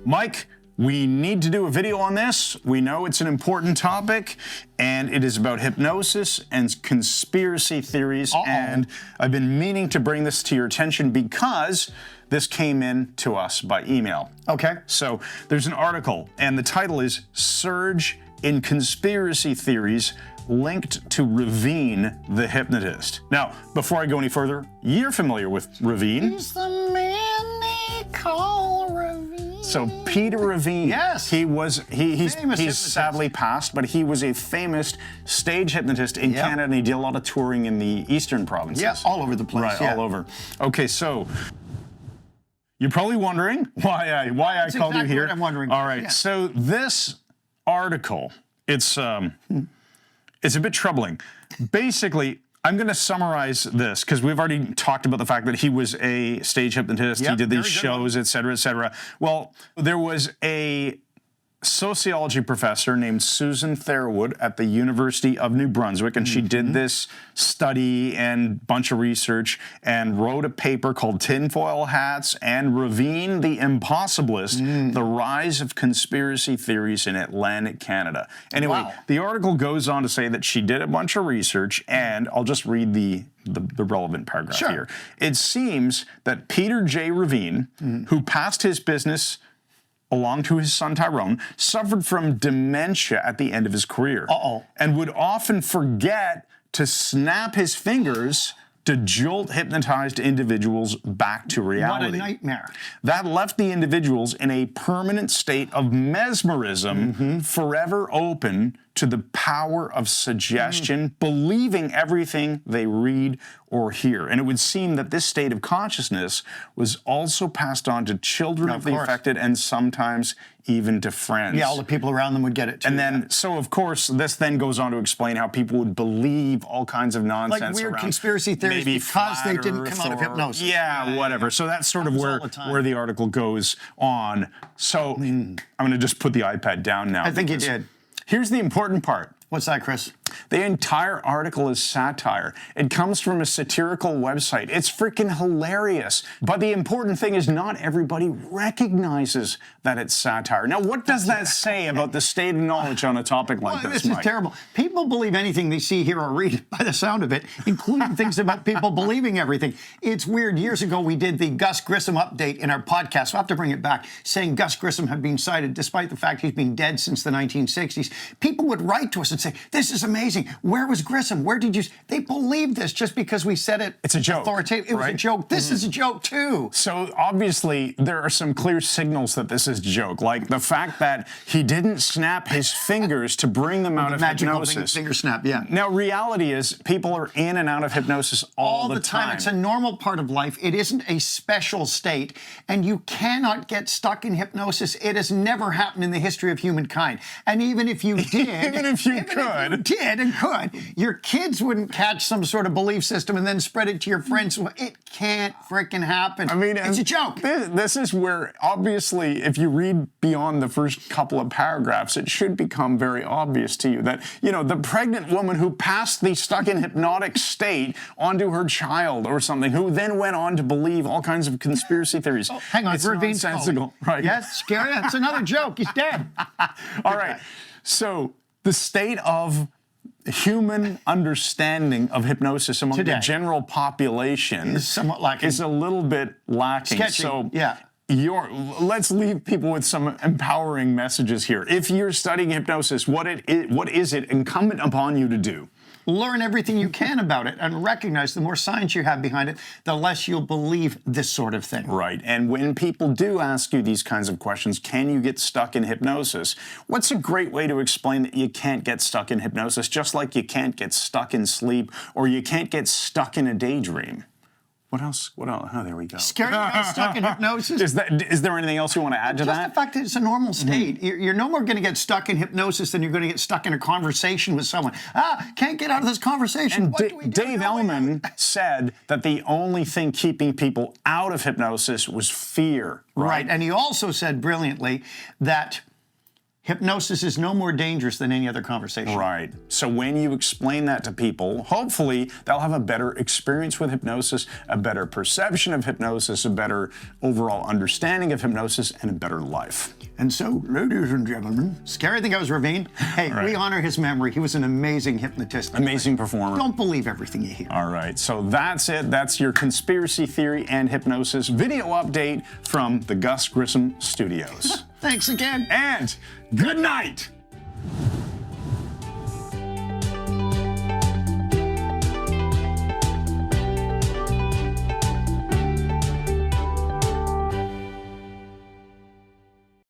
Mike, we need to do a video on this. We know it's an important topic, and it is about hypnosis and conspiracy theories. And I've been meaning to bring this to your attention because this came in to us by email. Okay. So there's an article, and the title is Surge in Conspiracy Theories Linked to Raveen, the Hypnotist. Now, before I go any further, you're familiar with Raveen. He's the man they call Raveen. So Peter Raveen, yes, he's sadly passed, but he was a famous stage hypnotist in Canada, and he did a lot of touring in the eastern provinces. Yeah, all over the place. Right, all over. Okay, so you're probably wondering why I called you here. What I'm wondering. All right, so this article, it's a bit troubling. Basically, I'm going to summarize this because we've already talked about the fact that he was a stage hypnotist. He did these shows, et cetera, et cetera. Well, there was a sociology professor named Susan Therawood at the University of New Brunswick, and she did this study and bunch of research and wrote a paper called Tinfoil Hats and Raveen the Impossibilist, The Rise of Conspiracy Theories in Atlantic Canada. Anyway, the article goes on to say that she did a bunch of research, and I'll just read the relevant paragraph here. It seems that Peter J. Raveen, who passed his business along to his son Tyrone, suffered from dementia at the end of his career. And would often forget to snap his fingers to jolt hypnotized individuals back to reality. What a nightmare. That left the individuals in a permanent state of mesmerism, forever open to the power of suggestion, believing everything they read or hear. And it would seem that this state of consciousness was also passed on to children of the affected and sometimes even to friends. Yeah, all the people around them would get it too. And then, so of course, this then goes on to explain how people would believe all kinds of nonsense like weird around conspiracy theories because they didn't come out of hypnosis. Yeah, whatever. So that's sort of where the article goes on. So I'm going to just put the iPad down now. I think you did. Here's the important part. What's that, Chris? The entire article is satire. It comes from a satirical website. It's freaking hilarious. But the important thing is not everybody recognizes that it's satire. Now, what does that say about the state of knowledge on a topic like this, This is terrible. People believe anything they see, hear, or read by the sound of it, including things about people believing everything. It's weird. Years ago, we did the Gus Grissom update in our podcast. We'll have to bring it back, saying Gus Grissom had been cited despite the fact he's been dead since the 1960s. People would write to us and say, this is amazing. Where was Grissom? Where did you... They believed this just because we said it. It's a joke. Authoritative. It was a joke. This is a joke, too. So, obviously, there are some clear signals that this is a joke. Like the fact that he didn't snap his fingers to bring them out of hypnosis. Finger snap, yeah. Now, reality is people are in and out of hypnosis all the time. It's a normal part of life. It isn't a special state, and you cannot get stuck in hypnosis. It has never happened in the history of humankind. And even if you did... even if you could, your kids wouldn't catch some sort of belief system and then spread it to your friends. Well, it can't frickin' happen. I mean, it's a joke. This is where, obviously, if you read beyond the first couple of paragraphs, it should become very obvious to you that, you know, the pregnant woman who passed the stuck in hypnotic state onto her child or something, who then went on to believe all kinds of conspiracy theories. Oh, hang on, it's nonsensical, right? Yes, scary. That's another joke. He's dead. All right. So the state of human understanding of hypnosis among the general population is somewhat lacking. Is a little bit lacking. Sketchy. So let's leave people with some empowering messages here. If you're studying hypnosis, what is it incumbent upon you to do? Learn everything you can about it and recognize the more science you have behind it, the less you'll believe this sort of thing. Right. And when people do ask you these kinds of questions, can you get stuck in hypnosis? What's a great way to explain that you can't get stuck in hypnosis, just like you can't get stuck in sleep or you can't get stuck in a daydream? What else? Oh, there we go. Scary guy stuck in hypnosis. Is there anything else you want to add to that? Just the fact that it's a normal state. You're no more going to get stuck in hypnosis than you're going to get stuck in a conversation with someone. Can't get out of this conversation. What do we do? Dave Ellman said that the only thing keeping people out of hypnosis was fear. Right. And he also said brilliantly that Hypnosis is no more dangerous than any other conversation. Right. So when you explain that to people, hopefully they'll have a better experience with hypnosis, a better perception of hypnosis, a better overall understanding of hypnosis, and a better life. And so, ladies and gentlemen, Scary, I think I was Raveen. Hey, we honor his memory. He was an amazing hypnotist. Amazing performer. Don't believe everything you hear. All right, so that's it. That's your conspiracy theory and hypnosis video update from the Gus Grissom Studios. Thanks again. And good night.